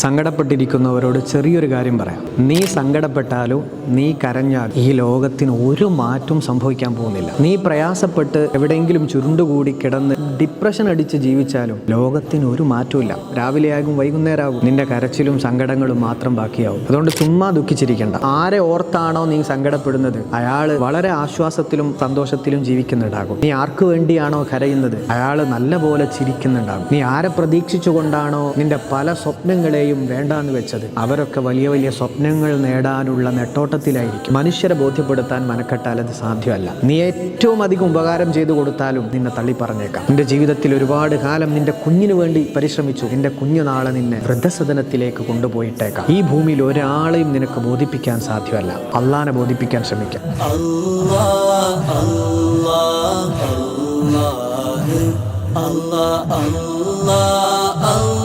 സങ്കടപ്പെട്ടിരിക്കുന്നവരോട് ചെറിയൊരു കാര്യം പറയാം. നീ സങ്കടപ്പെട്ടാലും നീ കരഞ്ഞാൽ ഈ ലോകത്തിന് ഒരു മാറ്റവും സംഭവിക്കാൻ പോകുന്നില്ല. നീ പ്രയാസപ്പെട്ട് എവിടെയെങ്കിലും ചുരുണ്ടുകൂടി കിടന്ന് ഡിപ്രഷൻ അടിച്ച് ജീവിച്ചാലും ലോകത്തിന് ഒരു മാറ്റവും ഇല്ല. രാവിലെയാകും വൈകുന്നേരമാകും, നിന്റെ കരച്ചിലും സങ്കടങ്ങളും മാത്രം ബാക്കിയാവും. അതുകൊണ്ട് ചുമ്മാ ദുഃഖിച്ചിരിക്കേണ്ട. ആരെ ഓർത്താണോ നീ സങ്കടപ്പെടുന്നത് അയാൾ വളരെ ആശ്വാസത്തിലും സന്തോഷത്തിലും ജീവിക്കുന്നുണ്ടാകും. നീ ആർക്ക് വേണ്ടിയാണോ കരയുന്നത് അയാൾ നല്ല പോലെ ചിരിക്കുന്നുണ്ടാകും. നീ ആരെ പ്രതീക്ഷിച്ചുകൊണ്ടാണോ നിന്റെ പല സ്വപ്നങ്ങളെയും വേണ്ടാന്ന് വെച്ചത് അവരൊക്കെ വലിയ വലിയ സ്വപ്നങ്ങൾ നേടാനുള്ള നെട്ടോട്ടത്തിലായിരിക്കും. മനുഷ്യരെ ബോധ്യപ്പെടുത്താൻ മനക്കെട്ടാൽ അത് സാധ്യമല്ല. നീ ഏറ്റവും അധികം ഉപകാരം ചെയ്തു കൊടുത്താലും നിന്നെ തള്ളി പറഞ്ഞേക്കാം. നിന്റെ ജീവിതത്തിൽ ഒരുപാട് കാലം നിന്റെ കുഞ്ഞിനു വേണ്ടി പരിശ്രമിച്ചു. നിന്റെ കുഞ്ഞു നാളെ നിന്നെ വൃദ്ധസദനത്തിലേക്ക് കൊണ്ടുപോയിട്ടേക്കാം. ഈ ഭൂമിയിൽ ഒരാളെയും നിനക്ക് ബോധിപ്പിക്കാൻ സാധ്യമല്ല. അള്ളാനെ ബോധിപ്പിക്കാൻ ശ്രമിക്കാം. Allah